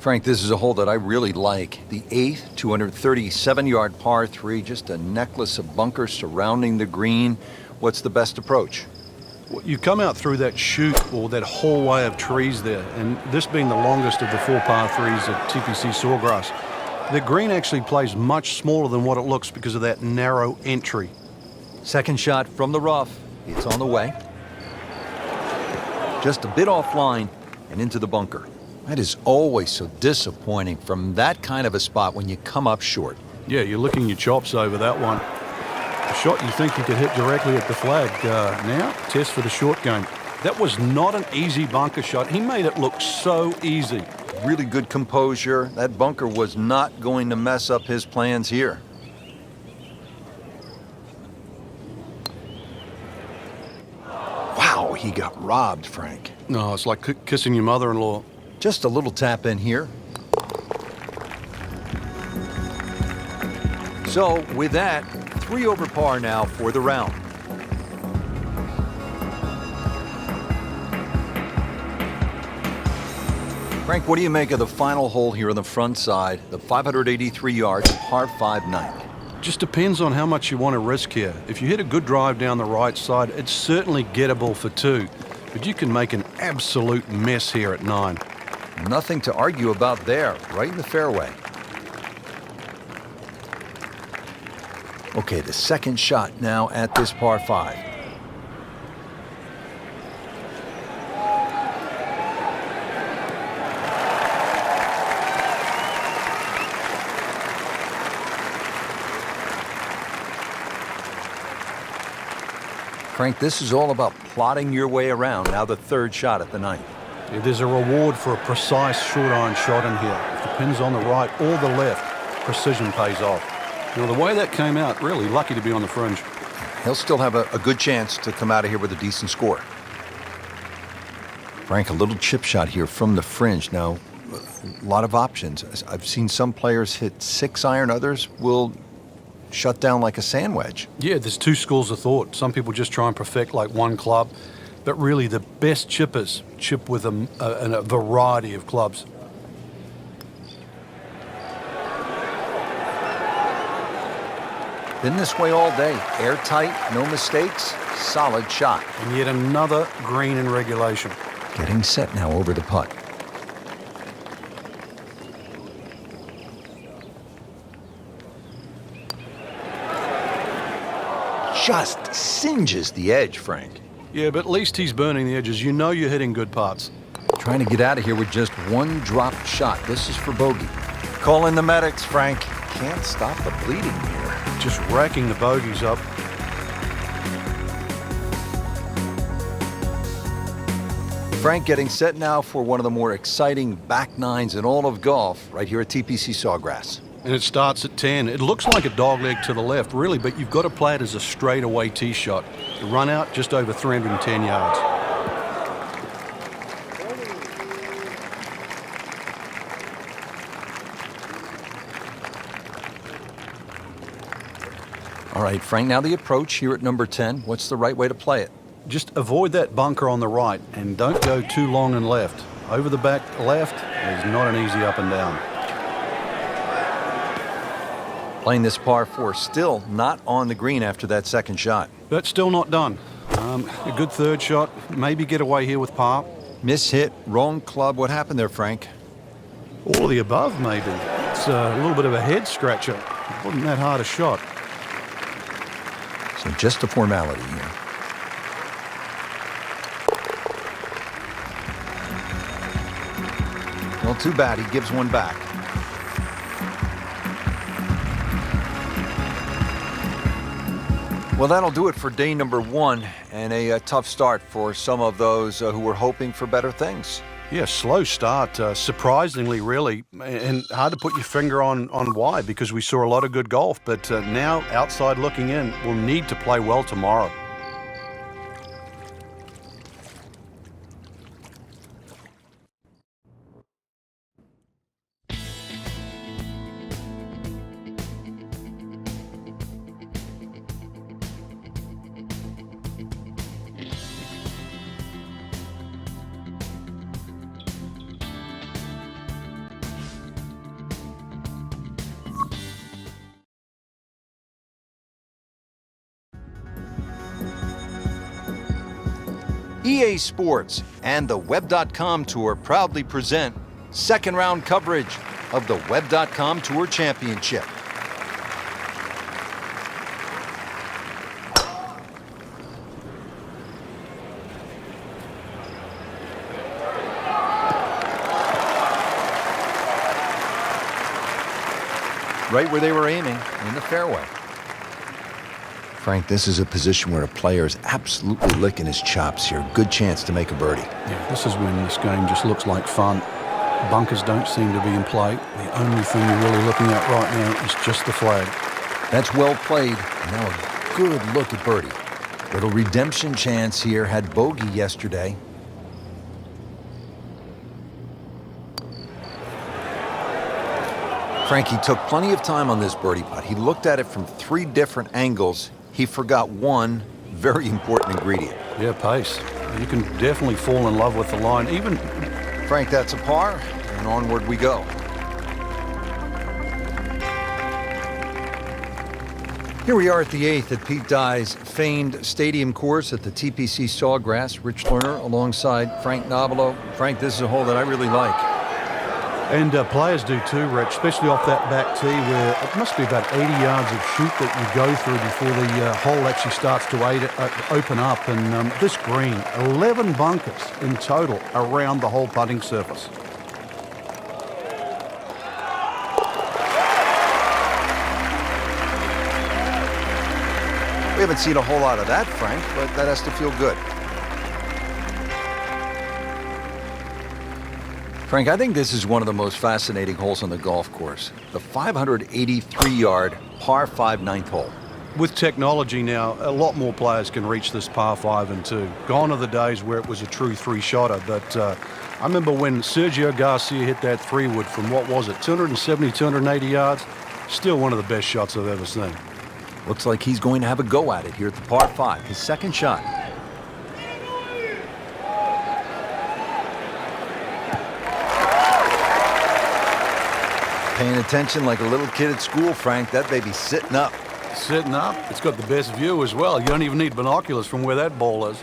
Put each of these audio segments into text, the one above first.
Frank, this is a hole that I really like. The 8th, 237-yard par 3, just a necklace of bunkers surrounding the green. What's the best approach? Well, you come out through that chute or that hallway of trees there, and this being the longest of the 4 par 3s at TPC Sawgrass, the green actually plays much smaller than what it looks because of that narrow entry. Second shot from the rough. It's on the way. Just a bit offline and into the bunker. That is always so disappointing from that kind of a spot when you come up short. Yeah, you're licking your chops over that one. A shot you think you could hit directly at the flag. Now, test for the short game. That was not an easy bunker shot. He made it look so easy. Really good composure. That bunker was not going to mess up his plans here. Wow, he got robbed, Frank. No, it's like kissing your mother-in-law. Just a little tap in here. So with that, 3 over par now for the round. Frank, what do you make of the final hole here on the front side, the 583 yards, par 5 ninth? Just depends on how much you want to risk here. If you hit a good drive down the right side, it's certainly gettable for 2, but you can make an absolute mess here at 9. Nothing to argue about there, right in the fairway. Okay, the second shot now at this par 5. Frank, this is all about plotting your way around. Now the third shot at the ninth. Yeah, there's a reward for a precise short iron shot in here. If the pin's on the right or the left, precision pays off. Now, the way that came out, really lucky to be on the fringe. He'll still have a good chance to come out of here with a decent score. Frank, a little chip shot here from the fringe. Now, a lot of options. I've seen some players hit 6 iron, others will shut down like a sand wedge. Yeah, there's 2 schools of thought. Some people just try and perfect like one club, but really the best chippers chip with a variety of clubs. Been this way all day. Airtight, no mistakes, solid shot. And yet another green in regulation. Getting set now over the putt. Just singes the edge, Frank. Yeah, but at least he's burning the edges. You know you're hitting good putts. Trying to get out of here with just one dropped shot. This is for bogey. Call in the medics, Frank. Can't stop the bleeding here. Just racking the bogeys up. Frank getting set now for one of the more exciting back nines in all of golf right here at TPC Sawgrass. And it starts at 10. It looks like a dogleg to the left, really, but you've got to play it as a straightaway tee shot. The run out just over 310 yards. All right, Frank, now the approach here at number 10. What's the right way to play it? Just avoid that bunker on the right and don't go too long and left. Over the back left is not an easy up and down. Playing this par 4, still not on the green after that second shot. But still not done. A good third shot, maybe get away here with par. Miss hit, wrong club. What happened there, Frank? All of the above, maybe. It's a little bit of a head scratcher. It wasn't that hard a shot. So just a formality here. Well, too bad. He gives one back. Well, that'll do it for day number 1, and a tough start for some of those who were hoping for better things. Yeah, slow start, surprisingly, really, and hard to put your finger on why, because we saw a lot of good golf, but now, outside looking in, we'll need to play well tomorrow. EA Sports and the Web.com Tour proudly present second round coverage of the Web.com Tour Championship. Right where they were aiming, in the fairway. Frank, this is a position where a player is absolutely licking his chops here. Good chance to make a birdie. Yeah, this is when this game just looks like fun. Bunkers don't seem to be in play. The only thing you're really looking at right now is just the flag. That's well played. And now a good look at birdie. Little redemption chance here. Had bogey yesterday. Frank, he took plenty of time on this birdie putt. He looked at it from 3 different angles. He forgot one very important ingredient. Yeah, pace. You can definitely fall in love with the line. Even Frank, that's a par, and onward we go. Here we are at the 8th at Pete Dye's famed stadium course at the TPC Sawgrass. Rich Lerner alongside Frank Nobilo. Frank, this is a hole that I really like. And players do too, Rich, especially off that back tee where it must be about 80 yards of shoot that you go through before the hole actually starts to open up. And this green, 11 bunkers in total around the whole putting surface. We haven't seen a whole lot of that, Frank, but that has to feel good. Frank, I think this is one of the most fascinating holes on the golf course. The 583-yard par 5 ninth hole. With technology now, a lot more players can reach this par 5 and 2. Gone are the days where it was a true 3-shotter, but I remember when Sergio Garcia hit that 3-wood from, what was it, 270, 280 yards? Still one of the best shots I've ever seen. Looks like he's going to have a go at it here at the par 5, his second shot. Paying attention like a little kid at school, Frank. That baby's sitting up. Sitting up. It's got the best view as well. You don't even need binoculars from where that ball is.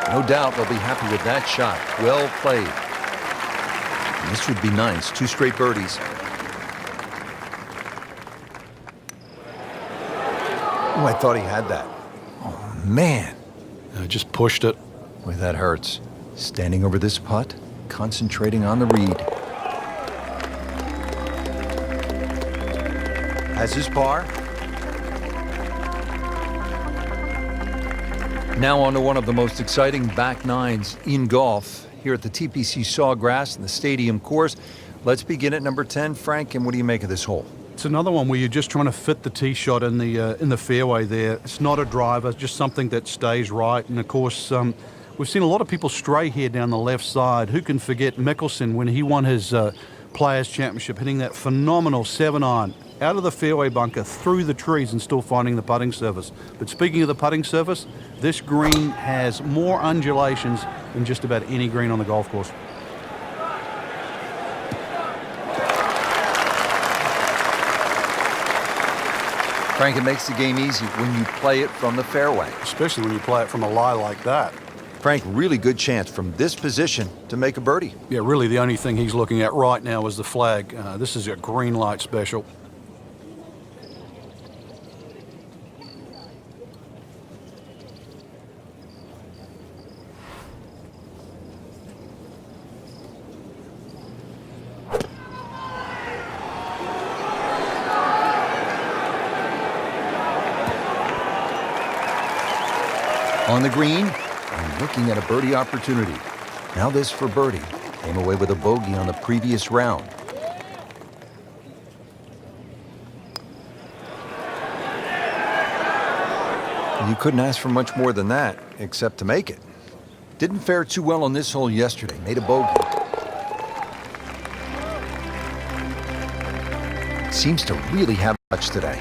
No doubt they'll be happy with that shot. Well played. And this would be nice. 2 straight birdies. Oh, I thought he had that. Oh, man. Just pushed it. Boy, that hurts. Standing over this putt. Concentrating on the read. Has his par. Now on to one of the most exciting back nines in golf here at the TPC Sawgrass and the stadium course. Let's begin at number 10, Frank, and what do you make of this hole? It's another one where you're just trying to fit the tee shot in the fairway there. It's not a driver, just something that stays right. And of course, we've seen a lot of people stray here down the left side. Who can forget Mickelson when he won his Players' Championship, hitting that phenomenal 7-iron out of the fairway bunker, through the trees, and still finding the putting surface. But speaking of the putting surface, this green has more undulations than just about any green on the golf course. Frank, it makes the game easy when you play it from the fairway. Especially when you play it from a lie like that. Frank, really good chance from this position to make a birdie. Yeah, really the only thing he's looking at right now is the flag. This is a green light special. On the green, and looking at a birdie opportunity. Now this for birdie. Came away with a bogey on the previous round. You couldn't ask for much more than that, except to make it. Didn't fare too well on this hole yesterday. Made a bogey. Seems to really have touch today.